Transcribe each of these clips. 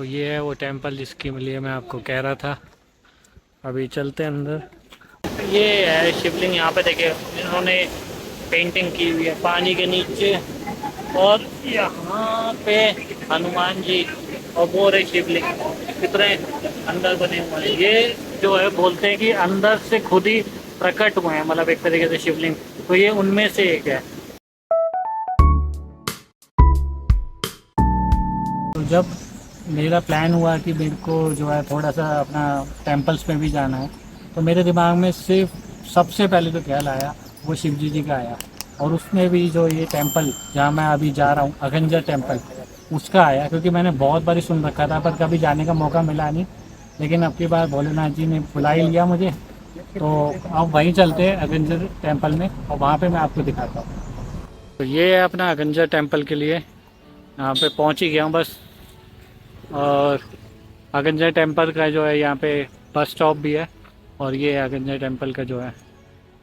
तो ये है वो टेंपल जिसके लिए मैं आपको कह रहा था। अभी चलते हैं अंदर। ये है शिवलिंग। यहाँ पे देखिए इन्होंने पेंटिंग की हुई है पानी के नीचे, और यहाँ पे हनुमान जी और वो रहे शिवलिंग कितने अंदर बने हुए हैं। ये जो है बोलते हैं कि अंदर से खुद ही प्रकट हुए हैं, मतलब एक तरीके से शिवलिंग। तो ये उनमें से एक है। तो जब मेरा प्लान हुआ कि मेरे को जो है थोड़ा सा अपना टेम्पल्स में भी जाना है, तो मेरे दिमाग में सिर्फ सबसे पहले जो ख्याल आया वो शिव जी का आया। और उसमें भी जो ये टेंपल जहाँ मैं अभी जा रहा हूँ, अगंजर टेंपल, उसका आया। क्योंकि मैंने बहुत बारी सुन रखा था पर कभी जाने का मौका मिला नहीं। लेकिन अब की बार भोलेनाथ जी ने बुला ही लिया मुझे, तो अब वहीं चलते हैं अगंजर टेंपल में, और वहाँ पे मैं आपको दिखाता हूँ। तो ये है अपना अगंजर टेंपल के लिए, यहाँ पे पहुँच ही गया हूँ बस। और अगंजर टेंपल का जो है यहाँ पे बस स्टॉप भी है, और ये अगंजर टेंपल का जो है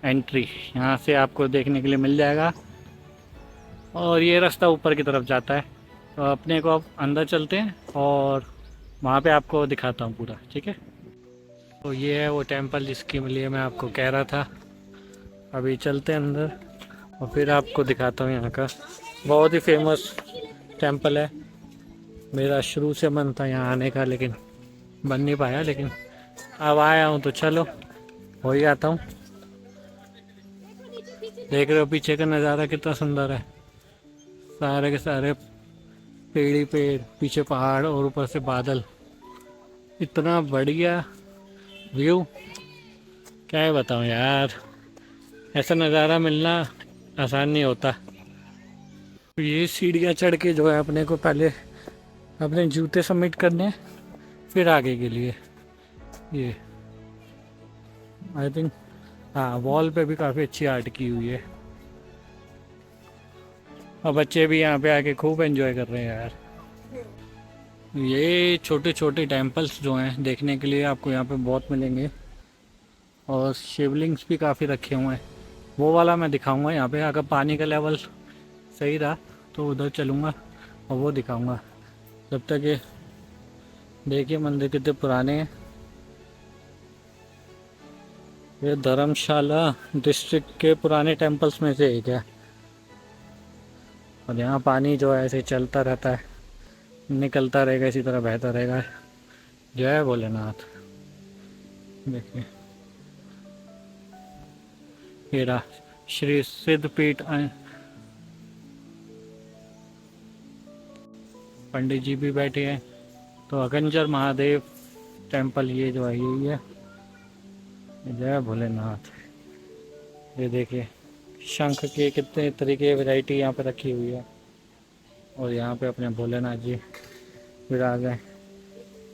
एंट्री यहाँ से आपको देखने के लिए मिल जाएगा। और ये रास्ता ऊपर की तरफ जाता है। तो अपने को अब अंदर चलते हैं और वहाँ पे आपको दिखाता हूँ पूरा, ठीक है। तो ये है वो टेंपल जिसके लिए मैं आपको कह रहा था। अभी चलते हैं अंदर और फिर आपको दिखाता हूँ। यहाँ का बहुत ही फेमस टेंपल है। मेरा शुरू से मन था यहाँ आने का, लेकिन बन नहीं पाया। लेकिन अब आया हूँ तो चलो हो ही आता हूँ। देख रहे हो पीछे का नज़ारा कितना सुंदर है। सारे के सारे पेड़ ही पेड़, पीछे पहाड़ और ऊपर से बादल। इतना बढ़िया व्यू, क्या ही बताऊँ यार। ऐसा नज़ारा मिलना आसान नहीं होता। ये सीढ़ियाँ चढ़ के जो है अपने को पहले अपने जूते सबमिट करने हैं, फिर आगे के लिए। ये आई थिंक हाँ, वॉल पे भी काफ़ी अच्छी आर्ट की हुई है। और बच्चे भी यहाँ पे आके खूब एंजॉय कर रहे हैं यार। ये छोटे छोटे टेम्पल्स जो हैं देखने के लिए आपको यहाँ पे बहुत मिलेंगे। और शिवलिंग्स भी काफ़ी रखे हुए हैं। वो वाला मैं दिखाऊंगा यहाँ पे, अगर पानी का लेवल सही रहा तो उधर चलूँगा और वो दिखाऊंगा। जब तक ये देखिए मंदिर कितने पुराने हैं। ये धर्मशाला डिस्ट्रिक्ट के पुराने टेम्पल्स में से एक है। और यहाँ पानी जो है ऐसे चलता रहता है, निकलता रहेगा, इसी तरह बहता रहेगा। जय भोलेनाथ। देखिए ये रहा श्री सिद्धपीठ। पंडित जी भी बैठे हैं। तो अगंजर महादेव टेंपल ये जो है यही है। जय भोलेनाथ। ये देखिए शंख के कितने तरीके वैरायटी यहाँ पे रखी हुई है। और यहाँ पे अपने भोलेनाथ जी विराज हैं।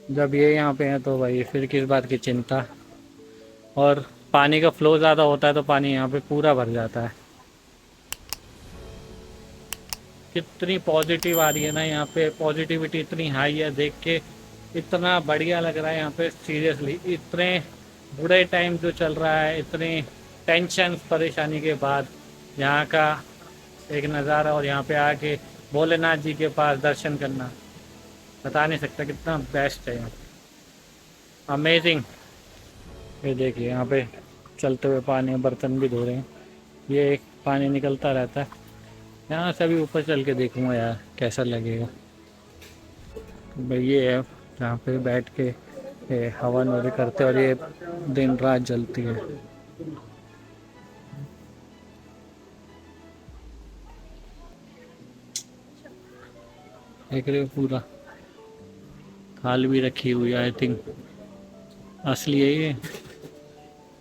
जब ये यहाँ पे हैं तो भाई फिर किस बात की चिंता। और पानी का फ्लो ज़्यादा होता है तो पानी यहाँ पे पूरा भर जाता है। कितनी पॉजिटिव आ रही है ना यहाँ पे, पॉजिटिविटी इतनी हाई है। देख के इतना बढ़िया लग रहा है यहाँ पे सीरियसली। इतने बुरे टाइम जो चल रहा है, इतनी टेंशन परेशानी के बाद यहाँ का एक नज़ारा, और यहाँ पे आके भोलेनाथ जी के पास दर्शन करना, बता नहीं सकता कितना बेस्ट है यहाँ। अमेजिंग। ये देखिए यहाँ पे चलते हुए पानी, बर्तन भी धो रहे हैं। ये एक पानी निकलता रहता है। यहाँ से अभी ऊपर चल के देखूँगा यार कैसा लगेगा। भाई ये है जहाँ पे बैठ के ये हवन वगैरह करते हैं, और ये दिन रात जलती है। देख रहे हो पूरा थाल भी रखी हुई है। आई थिंक असली है ये।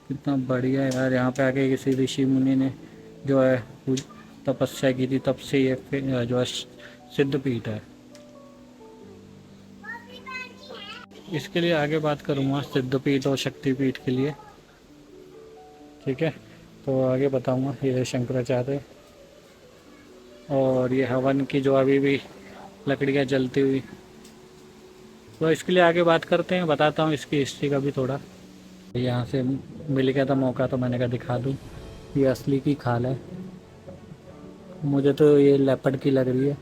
कितना बढ़िया है यार। यहाँ पे आके किसी ऋषि मुनि ने जो है तपस्या की थी, तब से ये जो है सिद्ध पीठ है। इसके लिए आगे बात करूँगा सिद्धपीठ और शक्तिपीठ के लिए, ठीक है। तो आगे बताऊँगा। ये शंकराचार्य, और ये हवन की जो अभी भी लकड़ियाँ जलती हुई। तो इसके लिए आगे बात करते हैं, बताता हूँ इसकी हिस्ट्री का भी थोड़ा। यहाँ से मिल गया था मौका तो मैंने कहा दिखा दूँ। ये असली की खाल है। मुझे तो ये लेपर्ड की लग रही है।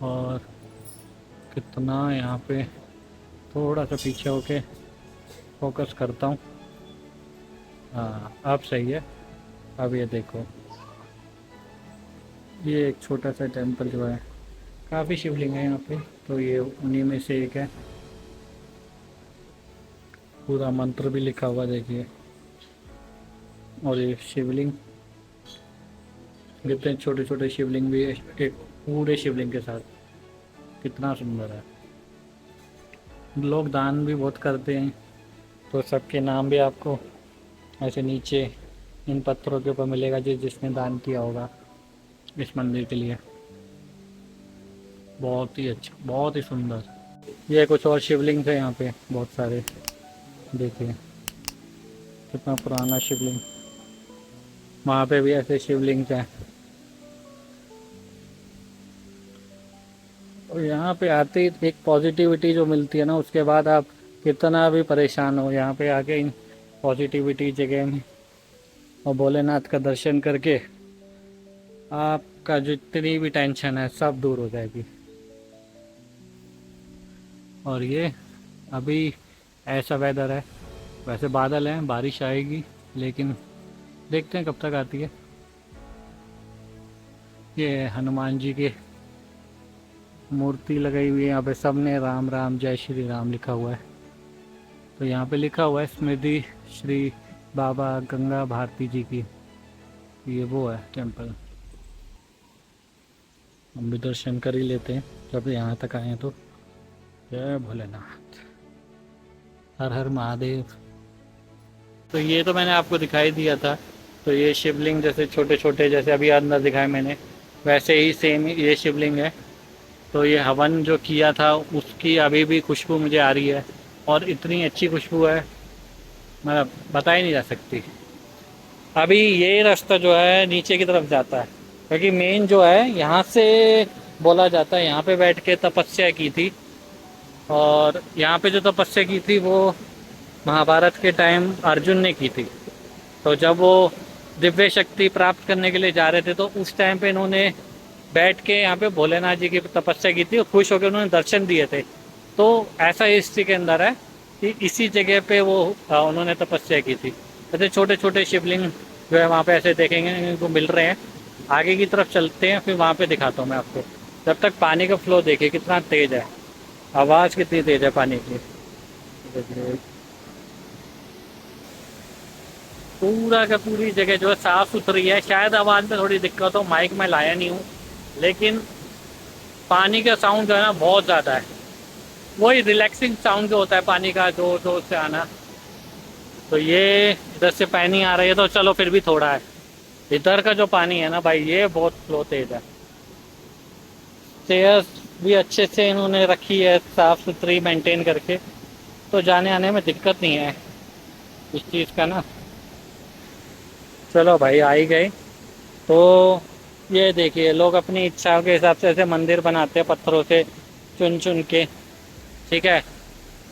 और कितना यहाँ पे, थोड़ा सा पीछे होके फोकस करता हूँ। हाँ अब सही है। अब ये देखो, ये एक छोटा सा टेम्पल जो है, काफ़ी शिवलिंग है यहाँ पे, तो ये उन्हीं में से एक है। पूरा मंत्र भी लिखा हुआ देखिए। और ये शिवलिंग, कितने छोटे छोटे शिवलिंग भी है एक पूरे शिवलिंग के साथ, कितना सुंदर है। लोग दान भी बहुत करते हैं, तो सबके नाम भी आपको ऐसे नीचे इन पत्थरों के ऊपर मिलेगा, जिसने दान किया होगा इस मंदिर के लिए। बहुत ही अच्छा, बहुत ही सुंदर। ये कुछ और शिवलिंग है यहाँ पे बहुत सारे, देखिए कितना पुराना शिवलिंग। वहाँ पे भी ऐसे शिवलिंग हैं। और यहाँ पे आते ही एक पॉजिटिविटी जो मिलती है ना, उसके बाद आप कितना भी परेशान हो, यहाँ पे आके इन पॉजिटिविटी जगह में और भोलेनाथ का दर्शन करके आपका जितनी भी टेंशन है सब दूर हो जाएगी। और ये अभी ऐसा वेदर है, वैसे बादल हैं, बारिश आएगी, लेकिन देखते हैं कब तक आती है। ये हनुमान जी की मूर्ति लगाई हुई है यहाँ पे, सबने राम राम जय श्री राम लिखा हुआ है। तो यहाँ पे लिखा हुआ है स्मृति श्री बाबा गंगा भारती जी की, ये वो है टेम्पल। हम भी दर्शन कर ही लेते हैं जब यहाँ तक आए हैं तो। जय भोलेनाथ, हर हर महादेव। तो ये तो मैंने आपको दिखाई दिया था। तो ये शिवलिंग जैसे छोटे छोटे, जैसे अभी अंदर दिखाए मैंने, वैसे ही सेम ये शिवलिंग है। तो ये हवन जो किया था उसकी अभी भी खुशबू मुझे आ रही है, और इतनी अच्छी खुशबू है मतलब बता ही नहीं जा सकती। अभी ये रास्ता जो है नीचे की तरफ जाता है, क्योंकि मेन जो है यहाँ से बोला जाता है, यहाँ पे बैठ के तपस्या की थी। और यहाँ पे जो तपस्या की थी वो महाभारत के टाइम अर्जुन ने की थी। तो जब वो दिव्य शक्ति प्राप्त करने के लिए जा रहे थे, तो उस टाइम पे इन्होंने बैठ के यहाँ पे भोलेनाथ जी की तपस्या की थी, और खुश होकर उन्होंने दर्शन दिए थे। तो ऐसा हिस्ट्री के अंदर है कि इसी जगह पे वो उन्होंने तपस्या की थी। ऐसे छोटे छोटे शिवलिंग जो है वहाँ पे ऐसे देखेंगे इनको मिल रहे हैं। आगे की तरफ चलते हैं, फिर वहाँ पे दिखाता हूँ मैं आपको। जब तक पानी का फ्लो देखिए कितना तेज है, आवाज़ कितनी तेज है पानी की। पूरा का पूरी जगह जो है साफ सुथरी है। शायद आवाज़ में थोड़ी दिक्कत हो, माइक में लाया नहीं हूँ, लेकिन पानी का साउंड जो है ना बहुत ज़्यादा है। वही रिलैक्सिंग साउंड जो होता है पानी का, जोर जोर से आना। तो ये इधर से पानी आ रही है तो चलो फिर भी थोड़ा है। इधर का जो पानी है ना भाई, ये बहुत फ्लो तेज है। स्टेयर्स भी अच्छे से इन्होंने रखी है, साफ सुथरी मेंटेन करके, तो जाने आने में दिक्कत नहीं है इस चीज़ का ना। चलो भाई आ ही गए। तो ये देखिए लोग अपनी इच्छाओं के हिसाब से ऐसे मंदिर बनाते हैं पत्थरों से चुन चुन के, ठीक है।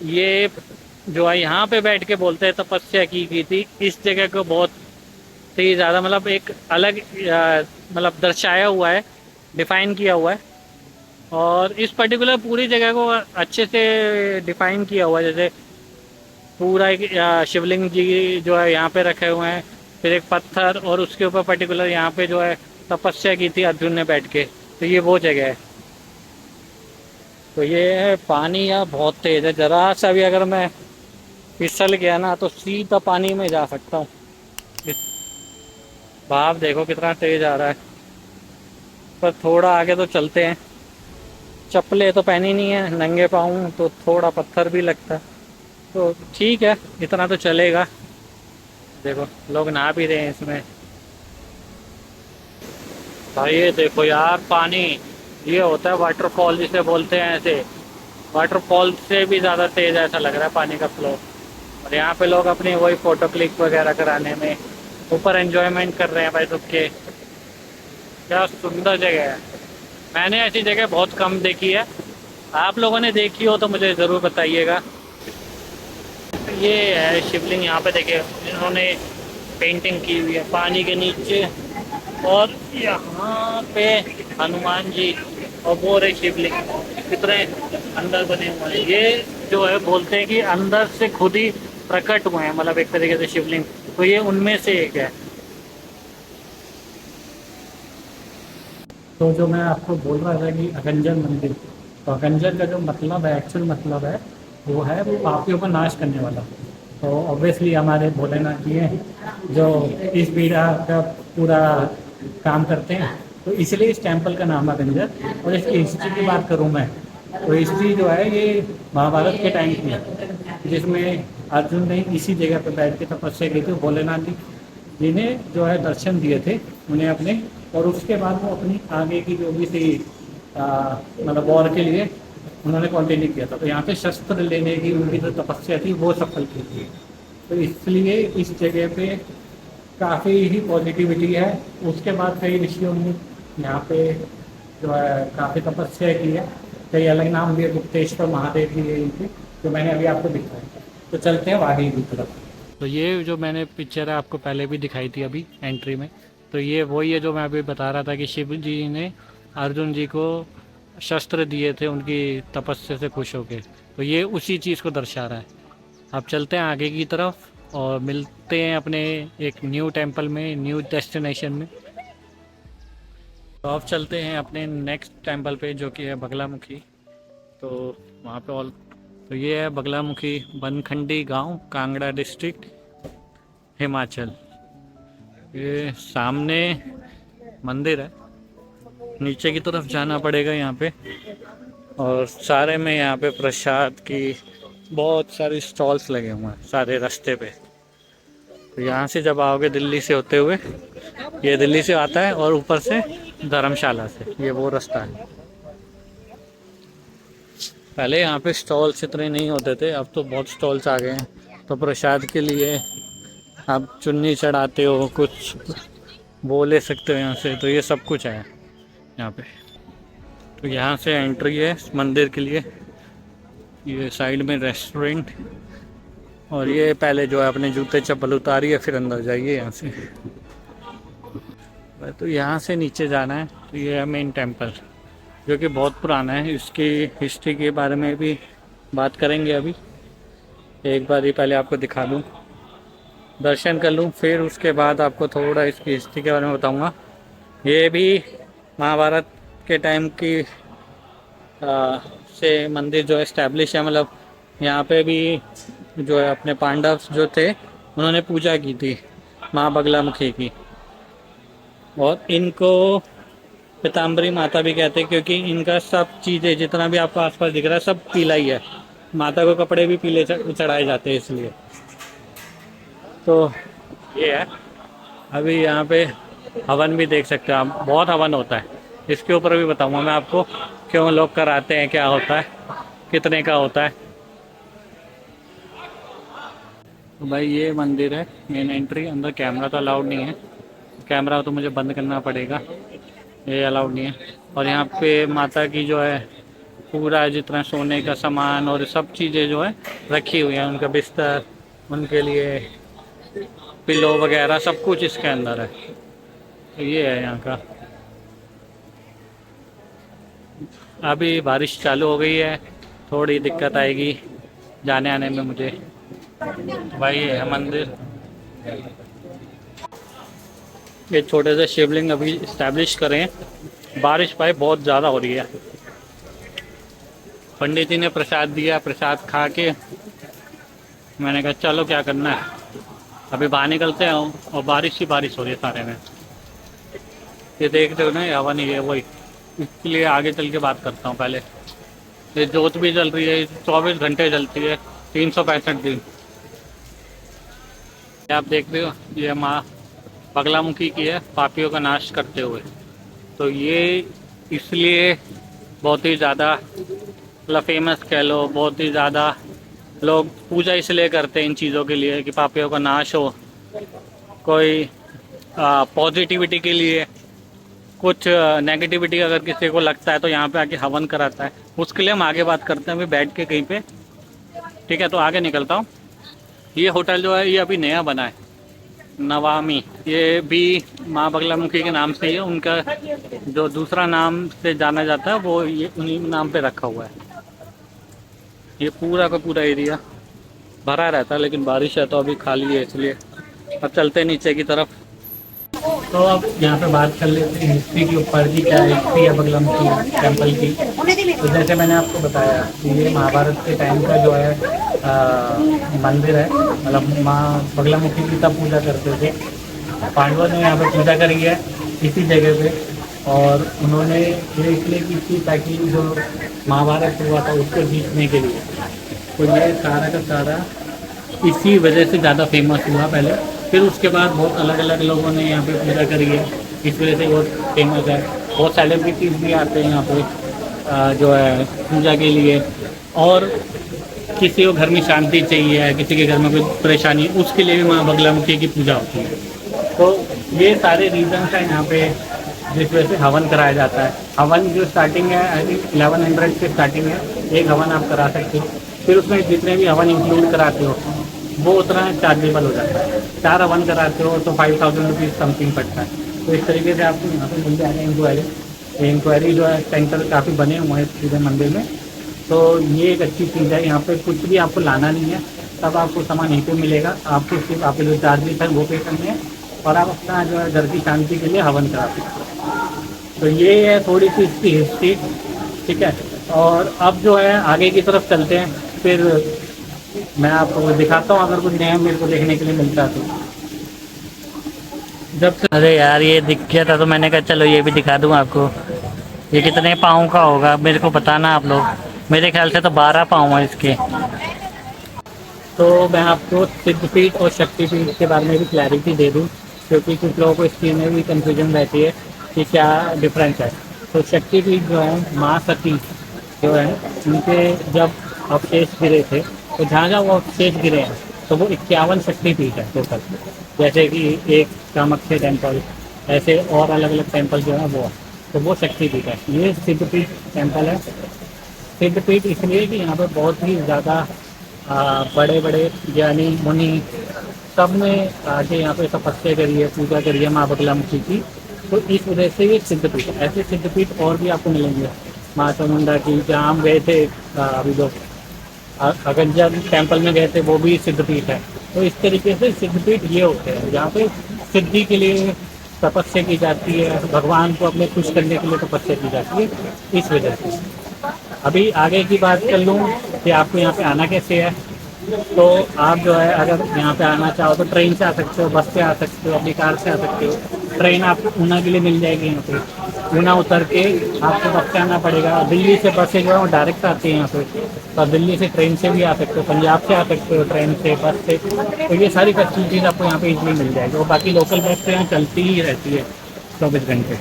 ये जो है यहाँ पे बैठ के बोलते हैं तपस्या की थी। इस जगह को बहुत ही ज़्यादा मतलब एक अलग मतलब दर्शाया हुआ है, डिफाइन किया हुआ है। और इस पर्टिकुलर पूरी जगह को अच्छे से डिफाइन किया हुआ है, जैसे पूरा एक शिवलिंग जी जो है यहाँ पे रखे हुए हैं, फिर एक पत्थर, और उसके ऊपर पर्टिकुलर यहाँ पे जो है तपस्या की थी अर्जुन ने बैठ के। तो ये वो जगह है। तो ये पानी यहाँ बहुत तेज़ है, ज़रा सा भी अगर मैं फिसल गया ना तो सीधा पानी में जा सकता हूँ। भाव देखो कितना तेज़ आ रहा है। पर थोड़ा आगे तो चलते हैं। चप्पलें तो पहनी नहीं है, नंगे पाँव तो थोड़ा पत्थर भी लगता है, तो ठीक है इतना तो चलेगा। देखो लोग नहा भी रहे हैं इसमें। भाई ये देखो यार पानी, ये होता है वाटरफॉल जिसे बोलते हैं ऐसे। वाटरफॉल से भी ज़्यादा तेज़ ऐसा लग रहा है पानी का फ्लो। और यहाँ पे लोग अपनी वही फ़ोटो क्लिक वगैरह कराने में ऊपर एंजॉयमेंट कर रहे हैं भाई रुक के। क्या सुंदर जगह है। मैंने ऐसी जगह बहुत कम देखी है, आप लोगों ने देखी हो तो मुझे ज़रूर बताइएगा। ये है शिवलिंग, यहाँ पे देखिए इन्होंने पेंटिंग की हुई है पानी के नीचे, और यहाँ पे हनुमान जी और वो रहे शिवलिंग। कितने अंदर बने हुए हैं। ये जो है बोलते हैं कि अंदर से खुद ही प्रकट हुए हैं, मतलब एक तरीके से शिवलिंग। तो ये उनमें से एक है। तो जो मैं आपको बोल रहा था कि अकंजर मंदिर, तो अकंजर का जो मतलब है, एक्चुअल मतलब है, वो है वो पापियों का नाश करने वाला। तो ऑब्वियसली हमारे भोलेनाथ जी हैं जो इस बीड़ा का पूरा काम करते हैं, तो इसलिए इस टेम्पल का नाम है अकंजर। और इसकी हिस्ट्री की बात करूँ मैं, तो हिस्ट्री जो है ये महाभारत के टाइम की है, जिसमें अर्जुन ने इसी जगह पर बैठ के तपस्या की थी। भोलेनाथ जी जिन्हें जो है दर्शन दिए थे उन्हें अपने, और उसके बाद वो अपनी आगे की जो भी थी मतलब वॉर के लिए उन्होंने कंटिन्यू किया था। तो यहाँ पे शस्त्र लेने की उनकी जो तपस्या थी वो सफल की थी। तो इसलिए इस जगह पे काफ़ी ही पॉजिटिविटी है। उसके बाद कई ऋषियों ने यहाँ पे जो है काफ़ी तपस्या की है। कई अलग नाम भी है, गुप्तेश्वर महादेव भी है इनके, जो मैंने अभी आपको दिखाया। तो चलते हैं आगे की तरफ। तो ये जो मैंने पिक्चर है आपको पहले भी दिखाई थी अभी एंट्री में, तो ये वही है जो मैं अभी बता रहा था कि शिव जी ने अर्जुन जी को शस्त्र दिए थे उनकी तपस्या से खुश होके। तो ये उसी चीज़ को दर्शा रहा है। अब चलते हैं आगे की तरफ और मिलते हैं अपने एक न्यू टेम्पल में, न्यू डेस्टिनेशन में। तो अब चलते हैं अपने नेक्स्ट टेम्पल पे जो कि है बगलामुखी। तो वहाँ पे ऑल, तो ये है बगलामुखी बनखंडी गांव, कांगड़ा डिस्ट्रिक्ट, हिमाचल। ये सामने मंदिर है, नीचे की तरफ जाना पड़ेगा यहाँ पे। और सारे में यहाँ पे प्रसाद की बहुत सारी स्टॉल्स लगे हुए हैं सारे रास्ते पे। तो यहाँ से जब आओगे दिल्ली से होते हुए, ये दिल्ली से आता है और ऊपर से धर्मशाला से, ये वो रास्ता है। पहले यहाँ पे स्टॉल्स इतने नहीं होते थे, अब तो बहुत स्टॉल्स आ गए हैं। तो प्रसाद के लिए आप चुन्नी चढ़ाते हो, कुछ वो ले सकते हो यहाँ से। तो ये सब कुछ है यहाँ पे। तो यहाँ से एंट्री है मंदिर के लिए। ये साइड में रेस्टोरेंट, और ये पहले जो है अपने जूते चप्पल उतारिए फिर अंदर जाइए यहाँ से। तो यहाँ से नीचे जाना है। तो ये है मेन टेम्पल जो कि बहुत पुराना है। इसकी हिस्ट्री के बारे में भी बात करेंगे अभी। एक बार ही पहले आपको दिखा दूँ, दर्शन कर लूँ, फिर उसके बाद आपको थोड़ा इसकी हिस्ट्री के बारे में बताऊँगा। ये भी महाभारत के टाइम की से मंदिर जो इस्टेब्लिश है, मतलब यहाँ पे भी जो है अपने पांडव जो थे उन्होंने पूजा की थी माँ बगलामुखी की। और इनको पीताम्बरी माता भी कहते हैं क्योंकि इनका सब चीज़ें जितना भी आपको आसपास दिख रहा है सब पीला ही है। माता को कपड़े भी पीले चढ़ाए जाते हैं इसलिए। तो ये है, अभी यहाँ पे हवन भी देख सकते हो आप, बहुत हवन होता है। इसके ऊपर भी बताऊँगा मैं आपको क्यों लोग कराते हैं, क्या होता है, कितने का होता है। तो भाई ये मंदिर है, मेन एंट्री। अंदर कैमरा तो अलाउड नहीं है, कैमरा तो मुझे बंद करना पड़ेगा, ये अलाउड नहीं है। और यहाँ पे माता की जो है पूरा जितना सोने का सामान और सब चीज़ें जो है रखी हुई हैं, उनका बिस्तर, उनके लिए पिलो वगैरह सब कुछ इसके अंदर है। तो ये है यहाँ का। अभी बारिश चालू हो गई है, थोड़ी दिक्कत आएगी जाने आने में मुझे। भाई ये है मंदिर। ये छोटे से शिवलिंग अभी इस्टेब्लिश करें, बारिश भाई बहुत ज़्यादा हो रही है। पंडित जी ने प्रसाद दिया, प्रसाद खा के मैंने कहा चलो क्या करना है, अभी बाहर निकलते हैं। और बारिश ही बारिश हो रही है सारे में। ये देखते हो ना, ये हवा नहीं है वही, इसलिए आगे चल के बात करता हूँ पहले। ये जोत भी जल रही है, 24 घंटे जलती है, 365 दिन। आप देख रहे हो, ये माँ बगलामुखी की है, पापियों का नाश करते हुए। तो ये इसलिए बहुत ही ज़्यादा मतलब फेमस कह लो, बहुत ही ज़्यादा लोग पूजा इसलिए करते हैं इन चीज़ों के लिए कि पापियों का नाश हो, कोई पॉजिटिविटी के लिए, कुछ नेगेटिविटी अगर किसी को लगता है तो यहाँ पे आके हवन कराता है। उसके लिए हम आगे बात करते हैं अभी बैठ के कहीं पे, ठीक है। तो आगे निकलता हूँ। ये होटल जो है ये अभी नया बना है, नवामी। ये भी माँ बगलामुखी के नाम से ही है, उनका जो दूसरा नाम से जाना जाता है वो ये उन्हीं नाम पे रखा हुआ है। ये पूरा का पूरा एरिया भरा रहता है, लेकिन बारिश है तो अभी खाली है, इसलिए अब चलते हैं नीचे की तरफ। तो अब यहाँ पे बात कर लेते हैं हिस्ट्री के ऊपर की, क्या हिस्ट्री है बगलामुखी टेम्पल की। तो जैसे मैंने आपको बताया कि ये महाभारत के टाइम का जो है मंदिर है, मतलब माँ बगलामुखी की तब पूजा करते थे। पांडवों ने यहाँ पे पूजा करी है इसी जगह पे, और उन्होंने ये इसलिए की थी ताकि जो महाभारत हुआ था उसको जीतने के लिए। तो ये सारा का सारा इसी वजह से ज़्यादा फेमस हुआ पहले, फिर उसके बाद बहुत अलग अलग लोगों ने यहाँ पे पूजा करी है, इस वजह से बहुत फेमस है। बहुत सेलिब्रिटीज़ भी आते हैं यहाँ पे जो है पूजा के लिए। और किसी को घर में शांति चाहिए, किसी के घर में कोई परेशानी, उसके लिए भी माँ बगलामुखी की पूजा होती है। तो ये सारे रीजन्स हैं यहाँ पे जिस वजह से हवन कराया जाता है। हवन जो स्टार्टिंग है आई थिंक 1100 से स्टार्टिंग है, एक हवन आप करा सकते हो। फिर उसमें जितने भी हवन इंक्लूड कराते हो वो उतना चार्जेबल हो जाता है। 4 हवन कराते हो तो 5000 रुपीज़ समथिंग पड़ता है। तो इस तरीके से आपको यहाँ पे मिल जाएगा इंक्वायरी। इंक्वायरी जो है सेंटर काफ़ी बने हुए हैं पूरे मंदिर में। तो ये एक अच्छी चीज़ है, यहाँ पे कुछ भी आपको लाना नहीं है, तब आपको सामान यहीं पे मिलेगा। आपको सिर्फ आपके जो चार्जेस है वो पे करने हैं, और आप अपना जो है घर की शांति के लिए हवन करा सकते हो। तो ये है थोड़ी सी इसकी हिस्ट्री, ठीक है। और अब जो है आगे की तरफ चलते हैं, फिर मैं आपको दिखाता हूँ अगर कुछ नया मेरे को देखने के लिए मिलता है तो। जब से अरे यार ये दिख गया था तो मैंने कहा चलो ये भी दिखा दूँ आपको। ये कितने पाँव का होगा मेरे को बताना आप लोग, मेरे ख्याल से तो 12 पाँव है इसके। तो मैं आपको सिद्धपीठ और शक्तिपीठ के बारे में भी क्लैरिटी दे दूँ, क्योंकि कुछ लोगों को इस चीज़ में भी कन्फ्यूजन रहती है कि क्या डिफरेंस है। तो शक्तिपीठ जो है माँ सती जो है उनके जब अवशेष गिरे थे, तो जहाँ जहाँ वो अवशेष गिरे हैं तो वो 51 शक्तिपीठ है टोटल। जैसे कि एक कामाख्या टेम्पल, ऐसे और अलग अलग टेम्पल जो है वो है, तो वो शक्तिपीठ है। ये सिद्धपीठ टेम्पल है। सिद्धपीठ इसलिए कि यहाँ पर बहुत ही ज़्यादा बड़े बड़े ज्ञानी मुनि सब ने आके यहाँ पे तपस्या करी है, पूजा करी है माँ बगलामुखी की। तो इस वजह से ये सिद्धपीठ है। ऐसे सिद्धपीठ और भी आपको मिलेंगे, माँ चामुंडा की, जहाँ हम गए थे अभी लोग अगंजा टेम्पल में गए थे, वो भी सिद्धपीठ है। तो इस तरीके से सिद्धपीठ ये होते हैं जहाँ पे सिद्धि के लिए तपस्या की जाती है, भगवान को अपने खुश करने के लिए तपस्या की जाती है, इस वजह से। अभी आगे की बात कर लूँ कि आपको यहाँ पे आना कैसे है। तो आप जो है अगर यहाँ पे आना चाहो तो ट्रेन से आ सकते हो, बस से आ सकते हो, अपनी कार से आ सकते हो। ट्रेन आपको ऊना के लिए मिल जाएगी यहाँ पे। ऊना उतर के आपको बस से आना पड़ेगा। दिल्ली से बसें जो है वो डायरेक्ट आती हैं यहाँ पे, तो आप दिल्ली से ट्रेन से भी आ सकते हो, पंजाब से आ सकते हो ट्रेन से, बस से। तो ये सारी फैसिलिटीज़ आपको यहाँ पे इजली मिल जाएगी। और बाकी लोकल बस तो यहाँ चलती ही रहती है 24 घंटे।